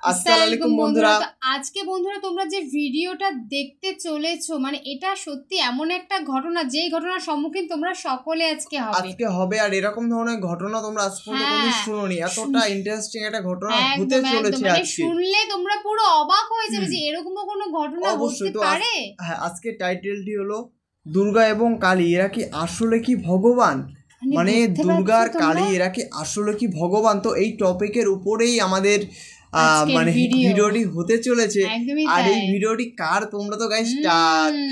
আসসালামু আলাইকুম বন্ধুরা। তো আজকে বন্ধুরা তোমরা যে ভিডিওটা দেখতে চলেছো মানে এটা সত্যি এমন একটা ঘটনা যেই ঘটনার সম্মুখীন তোমরা সকলে আজকে হবে আর এরকম ধরনের ঘটনা তোমরা আজ পর্যন্ত কোনোদিন শুনোনি। এতটা ইন্টারেস্টিং একটা ঘটনা হতে চলেছে মানে আজকে। শুনলে তোমরা পুরো অবাক হয়ে যাবে যে এরকমও কোনো ঘটনা হতে পারে। হ্যাঁ, আজকে টাইটেলটি হলো দুর্গা এবং কালী এরা কি আসলে কি ভগবান, মানে দুর্গা আর কালী এরা কি আসলে কি ভগবান। তো এই টপিকের উপরেই আমাদের মানে ভিডিওটি হতে চলেছে। আর এই ভিডিওটি কার তোমরা তো গাইস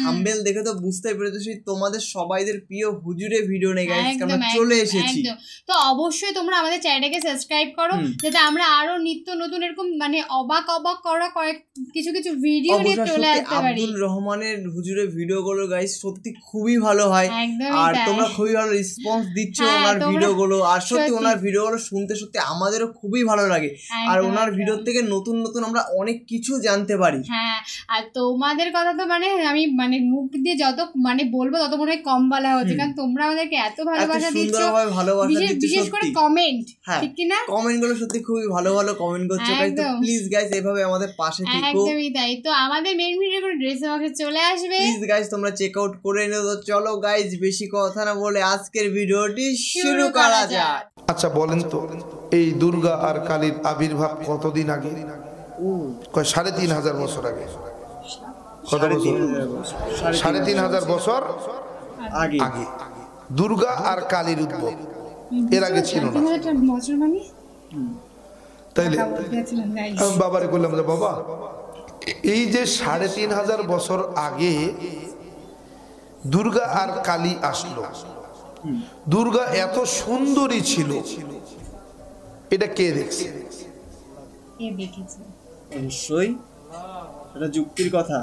থাম্বনেল দেখে তো বুঝতেই পেরেছো তোমাদের সবাইদের প্রিয় হুজুরে ভিডিও নিয়ে গাইস আমরা চলে এসেছি। তো অবশ্যই তোমরা আমাদের চ্যানেলটাকে সাবস্ক্রাইব করো যাতে আমরা আরো নিত্য নতুন এরকম মানে অবাক করা কিছু ভিডিও নিয়ে চলে আসতে পারি। আব্দুল রহমানের হুজুরের ভিডিওগুলো গাইস সত্যি খুবই ভালো হয় আর তোমরা খুবই ভালো রেসপন্স দিচ্ছ ওনার ভিডিওগুলো। আর সত্যি ওনার ভিডিওগুলো শুনতে সত্যি আমাদেরও খুবই ভালো লাগে আর ওনার ভিডিও থেকে নতুন নতুন আমরা অনেক কিছু জানতে পারি। হ্যাঁ, আর তোমাদের কথা তো মানে আমি মানে মুখ দিয়ে যত মানে বলবো তত মনে হয় কম বলা হচ্ছে, কারণ তোমরা আমাদেরকে এত ভালোবাসা দিচ্ছ, বিশেষ করে কমেন্ট, ঠিক কি না? কমেন্ট গুলো সত্যি খুবই ভালো ভালো কমেন্ট করছো গাইস। তো প্লিজ গাইস এভাবে আমাদের পাশে থেকো। একদমই তাই। তো আমাদের মেইন ভিডিও করে ড্রেসিং বক্সে চলে আসবে, প্লিজ গাইস তোমরা চেক আউট করে নিও। তো চলো গাইস বেশি কথা না বলে আজকের ভিডিওটি শুরু করা যাক। আচ্ছা বলেন তো এই দুর্গা আর কালীর আবির্ভাব কতদিন আগে? ৩,৫০০ বছর আগে। কত বছর? ৩,৫০০ বছর আগে দুর্গা আর কালীর উদ্ভব। এর আগে ছিল না। তাইলে আমি বাবারে বললাম যে বাবা এই যে ৩,৫০০ বছর আগে দুর্গা আর কালী আসলো, দুর্গা এত সুন্দরী ছিল, এটা কে দেখছে? অবশ্যই এটা যুক্তির কথা।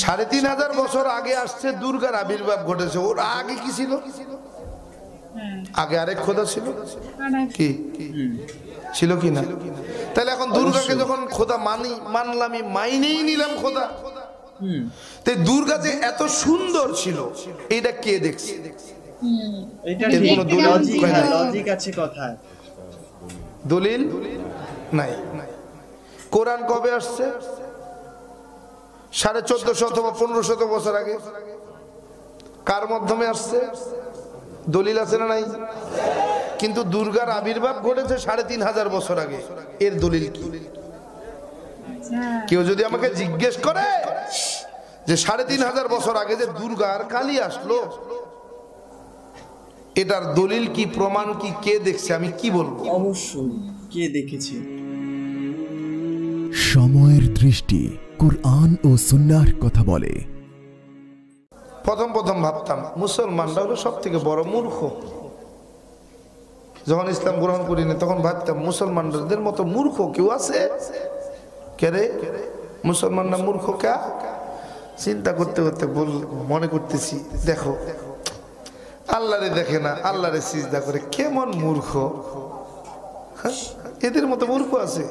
৩,৫০০ বছর আগে আসছে দুর্গার আবির্ভাব ঘটেছে। ওর আগে কি ছিল? আগে আরেক খোদা ছিল কি ছিল কি না? তাহলে এখন দুর্গাকে যখন খোদা মানলামই মাইনেই নিলাম খোদা, তাই দুর্গা যে এত সুন্দর ছিল এটা কে দেখছে? দলিল নাই। কোরআন কবে আসছে? ১৪৫০ অথবা ১৫০০ বছর আগে। কার মাধ্যমে আসছে? দলিল আছে না নাই? কিন্তু দুর্গার আবির্ভাব ঘটেছে ৩,৫০০ বছর আগে। এর দলিল কি? কেউ যদি আমাকে জিজ্ঞেস করে যে ৩,৫০০ বছর আগে যে দুর্গা আর কালী আসলো, এটার দলিল কি, প্রমাণ কি, কে দেখছে, আমি কি বলবো? অবশ্যই কে দেখেছে। সময়ের দৃষ্টি কুরআন ও সুন্নাহর কথা বলে। প্রথম ভাবতাম মুসলমানরা হলো সব থেকে বড় মূর্খ। যখন ইসলাম গ্রহণ করিনি তখন ভাবতাম মুসলমানদের মতো মূর্খ কেউ আছে? কে রে মুসলমানরা মূর্খ কে? চিন্তা করতে করতে মনে করতেছি দেখো আল্লাহরে দেখে না, আল্লাহরে সিজদা করে, কেমন মূর্খ। এদের মতো মূর্খ আছে?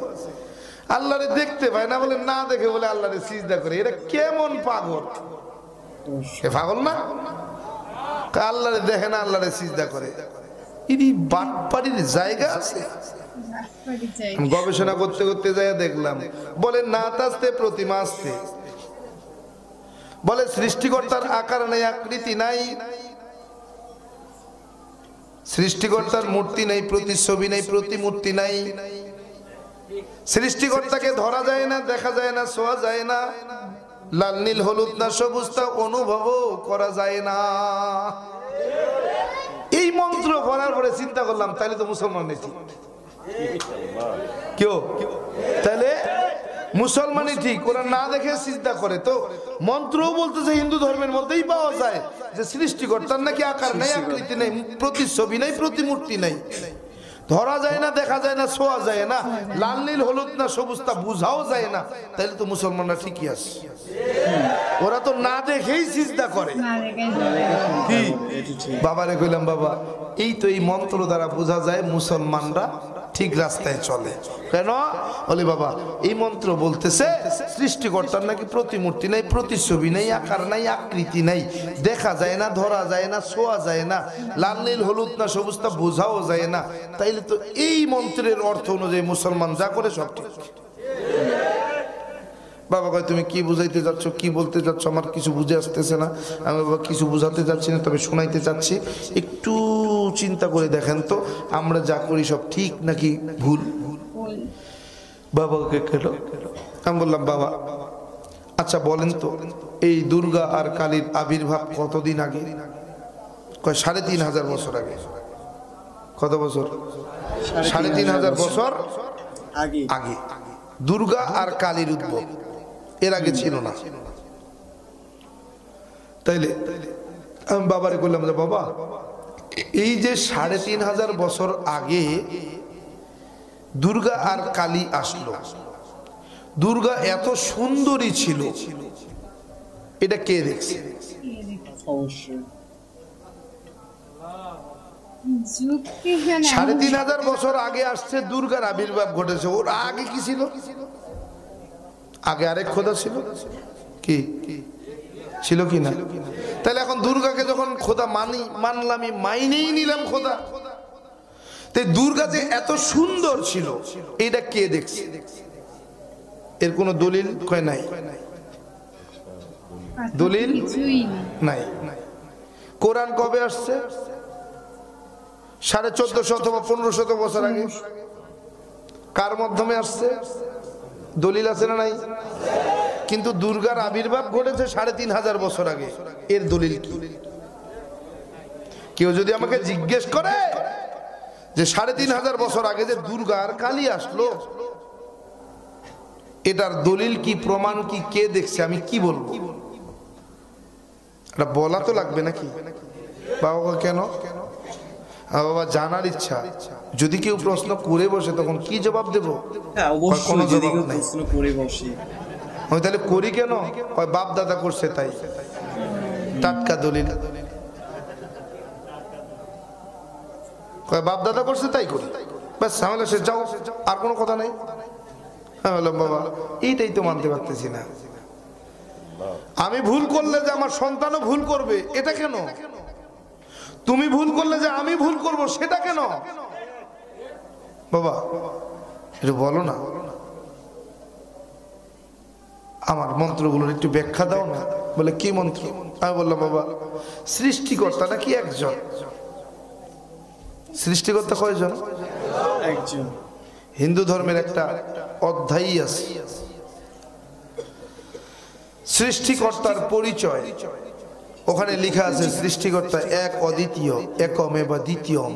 আল্লাহরে দেখতে পায় না বলে না দেখে বলে আল্লাহরে সিজদা করে, এরা কেমন পাগল? পাগল না? আল্লাহরে দেখে না, আল্লাহরে সিজদা করে, এরই বাটপাড়ির জায়গা আছে? গবেষণা করতে করতে যাই দেখলাম বলে নাত আসতে প্রতিমা আসতে, বলে সৃষ্টিকর্তার আকার নেই, আকৃতি নাই, সৃষ্টিকর্তার মূর্তি নেই, প্রতিছবি নেই, প্রতিমূর্তি নাই, সৃষ্টিকর্তাকে ধরা যায় না, দেখা যায় না, ছোঁয়া যায় না, লাল নীল হলুদ না সবুজ তা অনুভব করা যায় না। এই মন্ত্র পড়ার পরে চিন্তা করলাম তাহলে তো মুসলমান নেই। কেউ তাহলে মুসলমানই ঠিক, ওরা না দেখে সিজদা করে। তো মন্ত্রও বলতেছে হিন্দু ধর্মের মধ্যেই পাওয়া যায় যে সৃষ্টিকর্তার নাকি আকার নেই, আকৃতি নেই, প্রতিছবি নেই, প্রতিমূর্তি নেই, ধরা যায় না, দেখা যায় না, ছোঁয়া যায় না, লাল নীল হলুদ না সবুজ তা বুঝাও যায় না। তাহলে তো মুসলমানরা ঠিকই আছে। ওরা তো না দেখেই সিজদা করে। বাবারে কইলাম বাবা এই তো এই মন্ত্র দ্বারা বোঝা যায় মুসলমানরা ঠিক রাস্তায় চলে। কেন বলে বাবা এই মন্ত্র বলতেছে সৃষ্টিকর্তার নাকি প্রতিমূর্তি নাই, প্রতিছবি নাই, আকার নাই, আকৃতি নাই, দেখা যায় না, ধরা যায় না, ছোঁয়া যায় না, লাল নীল হলুদ না সবুজ তা বোঝাও যায় না। তাইলে তো এই মন্ত্রের অর্থ অনুযায়ী মুসলমান যা করে সব ঠিক। বাবা কয় তুমি কি বুঝাইতে যাচ্ছ, কি বলতে যাচ্ছ, আমার কিছু বুঝে আসতেছে না। আমি বাবা কিছু বুঝাতে যাচ্ছি না, তবে শোনাইতে চাচ্ছি, একটু চিন্তা করে দেখেন তো আমরা যা করি সব ঠিক নাকি ভুল। বাবাকে কেন? আমি বললাম বাবা আচ্ছা বলেন তো এই দুর্গা আর কালীর আবির্ভাব কতদিন আগে? কয় ৩৫০০ বছর আগে। কত বছর? ৩৫০০ বছর আগে দুর্গা আর কালীর উদ্ভব, এর আগে ছিল না। তাইলে আমি বাবারে বললাম যে বাবা এই যে ৩৫০০ বছর আগে দুর্গা আর কালী আসলো, দুর্গা এত সুন্দরী ছিল, এটা কে দেখছে? অবশ্যই ৩৫০০ বছর আগে আসছে, দুর্গার আবির্ভাব ঘটেছে। ওর আগে কি ছিল? আগে আরেক খোদা ছিল, কি ছিল কি না? তাহলে এখন দুর্গাকে যখন খোদা মানলাম, মাইনেই নিলাম খোদা, তাই দুর্গা যে এত সুন্দর ছিল এটা কে দেখছে? এর কোন দলিল কয় নাই, দলিল নাই। কোরআন কবে আসছে? ১৪৫০ অথবা ১৫০০ বছর আগে। কার মাধ্যমে আসছে? দলিল আছে না নাই? কিন্তু দুর্গার আবির্ভাব ঘটেছে ৩৫০০ বছর আগে, এর দলিল কি? কেউ যদি আমাকে জিজ্ঞেস করে যে ৩৫০০ বছর আগে যে দুর্গা আর কালী আসলো, এটার দলিল কি, প্রমাণ কি, কে দেখছে, আমি কি বলবো? এটা বলা তো লাগবে নাকি? বাবা কেন? বাবা জানার ইচ্ছা। যদি কেউ প্রশ্ন করে বসে তখন কি জবাব দেব? কোনো জবাব নাই। তাহলে করি কেন? বাপ দাদা করছে তাই, টাটকা দলিল। বাপ দাদা করছে তাই করি, ব্যাস ঝামেলা শেষ, যাও, আর কোনো কথা নাই। আমি বললাম বাবা এইটাই তো মানতে পারতেছি না। আমি ভুল করলে যে আমার সন্তানও ভুল করবে, এটা কেন? তুমি ভুল করলে যে আমি ভুল করব, সেটা কেন? বাবা এটা বলো না, আমার মন্ত্রগুলোর একটু ব্যাখ্যা দাও না। বলে কি মন্ত্র? আমি বললাম বাবা সৃষ্টিকর্তা নাকি একজন? সৃষ্টিকর্তা কয়জন? একজন। হিন্দু ধর্মের একটা অধ্যায়ই আছে সৃষ্টিকর্তার পরিচয়, ওখানে লেখা আছে সৃষ্টিকর্তা এক অদ্বিতীয়, একমেব দ্বিতীয়ম।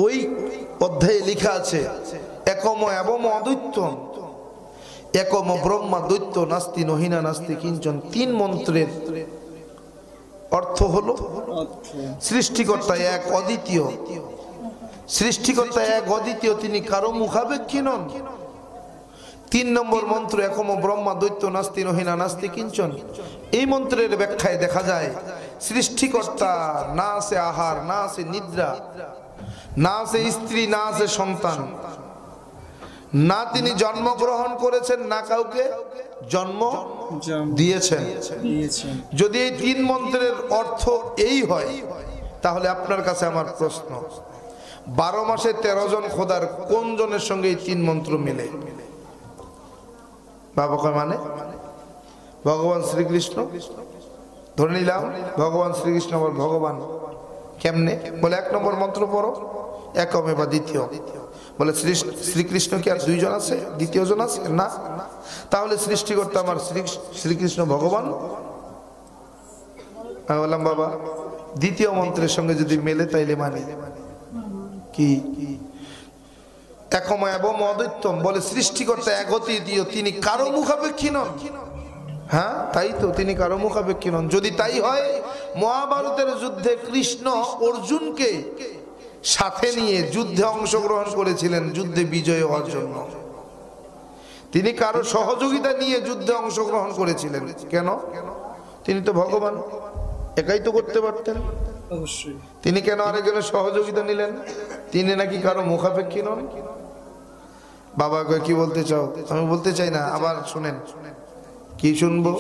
ওই অধ্যায়ে লেখা আছে একম এবং অদ্বৈতম, একম ব্রহ্মা দ্বৈত নাস্তি নহিনা নাস্তি কিঞ্চন। ৩ মন্ত্রের অর্থ হলো সৃষ্টিকর্তা এক অদ্বিতীয়, সৃষ্টিকর্তা এক অদ্বিতীয়, তিনি কারো মুখাপেক্ষী নন। ৩ নম্বর মন্ত্র একম ব্রহ্মা দ্বৈত নাস্তি নহিনা নাস্তি কিঞ্চন। এই মন্ত্রের ব্যাখ্যায় দেখা যায় সৃষ্টিকর্তা না আছে আহার, না আছে নিদ্রা, না আছে স্ত্রী, না আছে সন্তান, না তিনি জন্মগ্রহণ করেছেন, না কাউকে জন্ম দিয়েছেন। যদি এই ৩ মন্ত্রের অর্থ এই হয়, তাহলে আপনার কাছে আমার প্রশ্ন, ১২ মাসে ১৩ জন খোদার কোন জনের সঙ্গে এই ৩ মন্ত্র মেলে? বাবা কয় মানে ভগবান শ্রীকৃষ্ণ। ধরে নিলাম ভগবান শ্রীকৃষ্ণ আবার ভগবান কেমনে? বলে ১ নম্বর মন্ত্র পড়ো একমে বা দ্বিতীয়। বলে শ্রীকৃষ্ণ কি আর ২ জন আছে? দ্বিতীয় জন আছে না? তাহলে সৃষ্টিকর্তা আমার শ্রীকৃষ্ণ ভগবান। আমি বললাম বাবা দ্বিতীয় মন্ত্রের সঙ্গে যদি মেলে তাইলে মানে কি? একম এবং অদ্বৈতম, বলে সৃষ্টিকর্তা এক অদ্বিতীয়, তিনি কারো মুখাপেক্ষী নন। হ্যাঁ তাই তো, তিনি কারো মুখাপেক্ষী নন। যদি তাই হয়, মহাভারতের যুদ্ধে কৃষ্ণ অর্জুনকে সাথে নিয়ে যুদ্ধে অংশগ্রহণ করেছিলেন যুদ্ধে বিজয় হওয়ার জন্য। তিনি কারো সহযোগিতা নিয়ে যুদ্ধে অংশগ্রহণ করেছিলেন কেন? তিনি তো ভগবান, একাই তো করতে পারতেন। অবশ্যই তিনি কেন আরেকজনের সহযোগিতা নিলেন? তিনি নাকি কারো মুখাপেক্ষী নন। বাবা কি বলতে চাও? আমি বলতে চাই না, আবার শুনেন। কি শুনবো?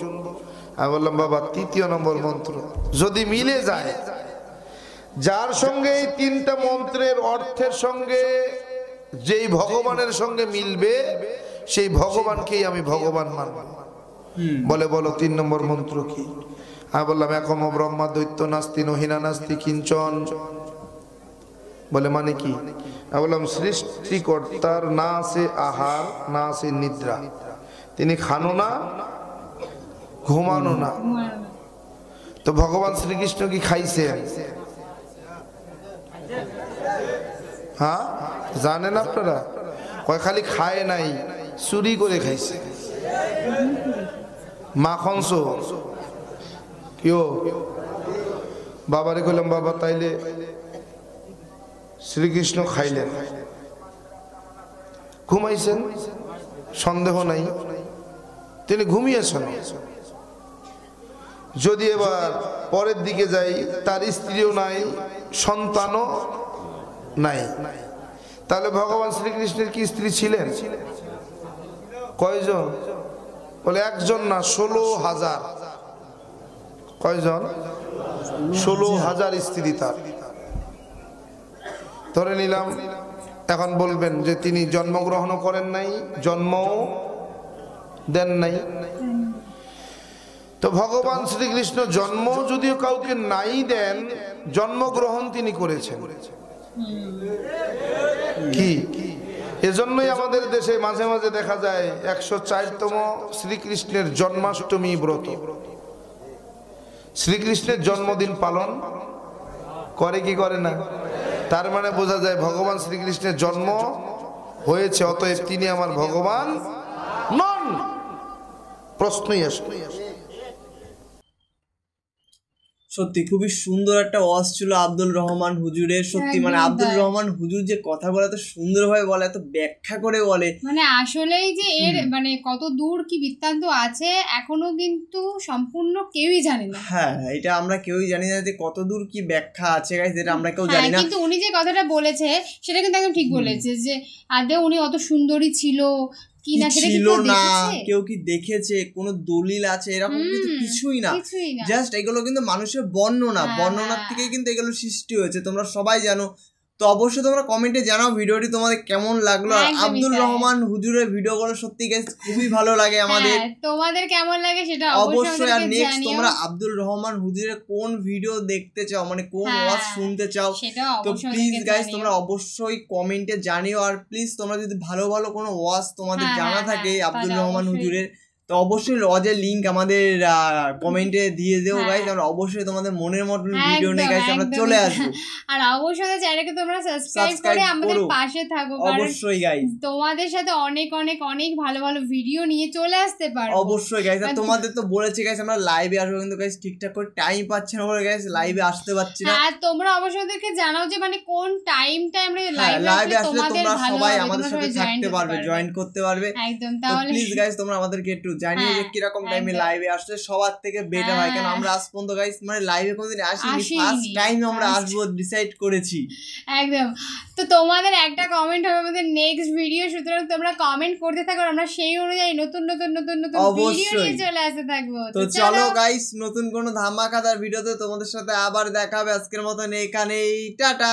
আমি বললাম বাবা ৩য় নম্বর মন্ত্র যদি মিলে যায়, যার সঙ্গে এই ৩টা মন্ত্রের অর্থের সঙ্গে যেই ভগবানের সঙ্গে মিলবে, সেই ভগবানকেই আমি ভগবান মানব। বলে বলো 3 নম্বর মন্ত্র কি? আমি বললাম একম ব্রহ্মা দৈত্য নাস্তি নহিনা নাস্তি কিঞ্চন। বলে মানে কি? আমি বললাম সৃষ্টিকর্তার না আছে আহার, না আছে নিদ্রা, তিনি খানো না, ঘুমানো না। তো ভগবান শ্রীকৃষ্ণ কি খাইছেন? হ্যাঁ, জানেন আপনারা? কয় খালি খায় নাই, চুরি করে খাইছে। মাখন সো কিও বাবারে কইলাম, বাবা তাইলে শ্রীকৃষ্ণ খাইলেন, ঘুমাইছেন, সন্দেহ নাই তিনি ঘুমিয়েছেন। যদি এবার পরের দিকে যাই, তার স্ত্রীও নাই, সন্তানও নাই, তাহলে ভগবান শ্রীকৃষ্ণের কি স্ত্রী ছিলেন? কয়জন? বলে একজন না, 16,000। কয়জন? 16,000 স্ত্রী তার। ধরে নিলাম। এখন বলবেন যে তিনি জন্মগ্রহণ করেন নাই, জন্মও দেন নাই। তো ভগবান শ্রীকৃষ্ণ জন্ম যদিও কাউকে নাই দেন, জন্মগ্রহণ তিনি করেছেন। কি? এজন্যই আমাদের দেশে মাঝে মাঝে দেখা যায় 104তম শ্রীকৃষ্ণের জন্মাষ্টমী ব্রত, শ্রীকৃষ্ণের জন্মদিন পালন করে কি করে না? তার মানে বোঝা যায় ভগবান শ্রীকৃষ্ণের জন্ম হয়েছে, অতএব তিনি আমার ভগবান নন। প্রশ্নই আসে। সত্যি খুবই সুন্দর একটা ওয়াজ ছিল আব্দুল রহমান হুজুরের। সত্যি মানে আব্দুল রহমান হুজুর যে কথাগুলো এত সুন্দরভাবে বলে, এত ব্যাখ্যা করে বলে, মানে আসলেই যে এর মানে কত দূর কি বৃত্তান্ত আছে এখনো কিন্তু সম্পূর্ণ কেউই জানে না। হ্যাঁ, এটা আমরা কেউই জানি না যে কত দূর কি ব্যাখ্যা আছে গাইস, এটা আমরা কেউ জানি না। কিন্তু উনি যে কথাটা বলেছে সেটা কিন্তু একদম ঠিক বলেছে, যে আদৌ উনি অত সুন্দরী ছিল ছিল না, কেউ কি দেখেছে, কোন দলিল আছে, এরকম কিন্তু কিছুই না। জাস্ট এগুলো কিন্তু মানুষের বর্ণনার থেকে কিন্তু এগুলো সৃষ্টি হয়েছে, তোমরা সবাই জানো। তো অবশ্যই তোমরা কমেন্টে জানাও ভিডিওটি তোমাদের কেমন লাগলো। আর আব্দুল রহমান হুজুরের ভিডিওগুলো সত্যি গাইস খুবই ভালো লাগে আমাদের। তোমাদের কেমন লাগে সেটা অবশ্যই। আর নেক্সট তোমরা আব্দুল রহমান হুজুরের কোন ভিডিও দেখতে চাও, মানে কোন ওয়াজ শুনতে চাও, তো প্লিজ গাইস তোমরা অবশ্যই কমেন্টে জানিও। আর প্লিজ তোমরা যদি ভালো ভালো কোনো ওয়াজ তোমাদের জানা থাকে আব্দুল রহমান হুজুরের, তো অবশ্যই ওয়াজের লিংক আমাদের কমেন্টে দিয়ে দেও গাইস। আমরা অবশ্যই তোমাদের মনের মতন ভিডিও নিয়ে গাইস আমরা চলে আসবো। আর অবশ্যই চ্যানেলকে তোমরা সাবস্ক্রাইব করে আমাদের পাশে থাকো, অবশ্যই গাইস। তোমাদের সাথে অনেক অনেক অনেক ভালো ভালো ভিডিও নিয়ে চলে আসতে পারবো অবশ্যই গাইস। আর তোমাদের তো বলেছি গাইস আমরা লাইভে আসবো, কিন্তু গাইস ঠিকঠাক করে টাইম পাচ্ছি না বলে গাইস লাইভে আসতে পারছি না। আর তোমরা অবশ্যই ওদেরকে জানাও যে মানে কোন টাইমটা আমরা লাইভে আসলে তোমরা সবাই আমাদের সাথে থাকতে পারবে, জয়েন করতে পারবে একদম। তাহলে প্লিজ গাইস তোমরা আমাদেরকে একটু জানিয়ে যে কিরকম টাইমে লাইভে আসলে সবার থেকে বেটার হয়। কারণ আমরা আজ পর্যন্ত গাইস মানে লাইভে কোনোদিন আসিনি, ফার্স্ট টাইম আমরা আসবো ডিসাইড করেছি একদম। তো তোমাদের একটা কমেন্ট হবে আমাদের নেক্সট ভিডিও, সুতরাং তোমরা কমেন্ট করতে থাকো, আমরা সেই অনুযায়ী নতুন নতুন নতুন নতুন ভিডিও নিয়ে চলে আসতে থাকবো। তো চলো গাইস, নতুন কোনো ধামাকাদার ভিডিওতে তোমাদের সাথে আবার দেখা হবে। আজকের মতন এখানেই, টাটা।